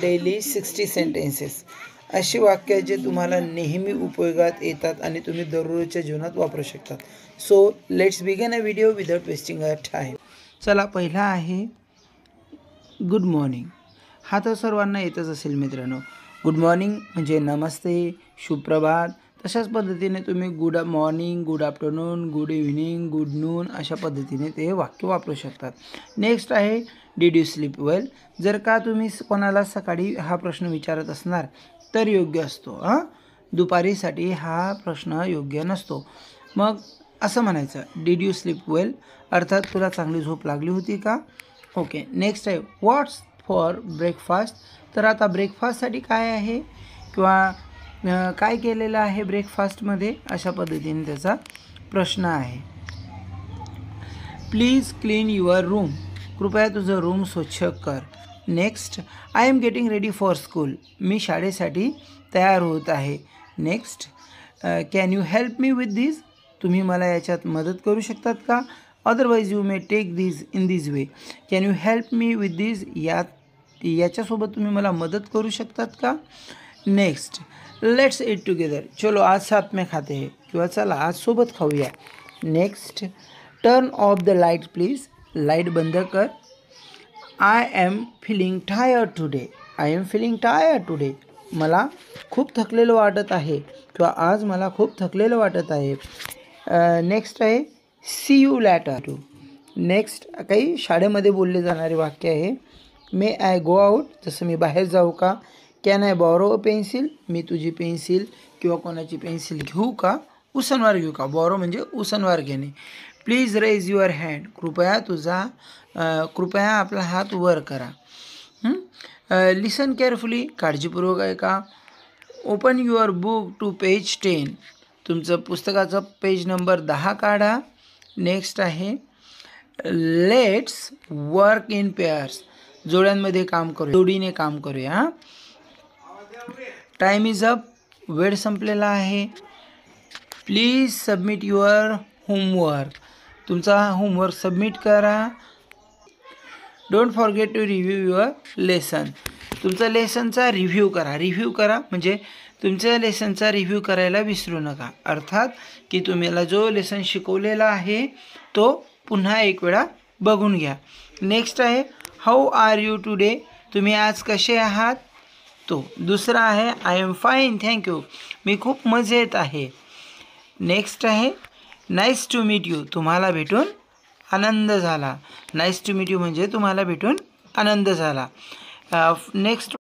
Daily 60 sentences. अशी वाक्य जे तुम्हाला नेहमी उपयोगात येतात आणि तुम्ही दररोजच्या जीवनात वापरू शकतात. So let's begin a video without wasting a time. चला, पहिला आहे गुड मॉर्निंग. हा तर सर्वांना येतच असेल मित्रांनो. गुड मॉर्निंग म्हणजे नमस्ते, सुप्रभात. तशाच पद्धतीने तुम्ही good morning, good afternoon, good evening, good noon अशा पद्धतीने ते वाक्य वापरू शकतात. नेक्स्ट आहे डिड यू स्लीप वेल. जर का तुम्ही कोणाला सकाळी हा प्रश्न विचारत असणार तर योग्य असतो. दुपारीसाठी हा प्रश्न योग्य नसतो. मग असं म्हणायचं डिड यू स्लीप वेल, अर्थात तुला चांगली झोप लागली होती का. ओके. नेक्स्ट आहे व्हॉट्स फॉर ब्रेकफास्ट. तर आता ब्रेकफास्टसाठी काय आहे किंवा काय केलेलं आहे ब्रेकफास्टमध्ये, अशा पद्धतीने त्याचा प्रश्न आहे. Please clean your room. कृपया तुझं रूम स्वच्छ कर. Next I am getting ready for school. मी शाळेसाठी तयार होत आहे. Next can you help me with this. तुम्ही मला याच्यात मदत करू शकतात का. Otherwise you may take this in this way. Can you help me with this. याच्यासोबत तुम्ही मला मदत करू शकतात का. Next let's eat together. चलो आज साथ में खाते हैं, किंवा चला आज सोबत खाऊया. Next turn off the light please. Light बंद कर. I am feeling tired today. I am feeling tired today. मला खूप थकलेलं वाटत आहे, किंवा आज मला खूप थकलेलं वाटत आहे. नेक्स्ट आहे सी यू लॅटर. नेक्स्ट काही शाळेमध्ये बोलले जाणारे वाक्य आहे. May I go out. जसं मी बाहेर जाऊ का. Can I borrow a pencil. मी तुझी पेन्सिल किंवा कोणाची पेन्सिल घेऊ का. उसनवार घेऊ का. बॉरो म्हणजे उसनवार घेणे. Please raise your hand. कृपया आपला हात वर करा. Listen carefully. काळजीपूर्वक ऐका. Open your book to page 10. तुमचं पुस्तकाचं पेज नंबर 10 काढा. नेक्स्ट आहे लेट्स वर्क इन पेअर्स. जोड्यांमध्ये काम करूया, जोडीने काम करूया. Time is up. वेळ संपलेला आहे. Please submit your homework. तुमचा होमवर्क सबमिट करा. Don't forget to review your lesson. तुमचा लेसनचा रिव्ह्यू करा म्हणजे तुमच्या लेसनचा रिव्ह्यू करायला विसरू नका. अर्थात की तुम्हाला जो लेसन शिकवलेला आहे तो पुन्हा एक वेळा बघून घ्या. नेक्स्ट आहे हाऊ आर यू टुडे. तुम्ही आज कसे आहात. तो दुसरा आहे आय एम फाईन थँक्यू. मी खूप मजेत आहे. नेक्स्ट आहे नाईस टू मीट यू. तुम्हाला भेटून आनंद झाला. नाईस टू मीट यू म्हणजे तुम्हाला भेटून आनंद झाला. नेक्स्ट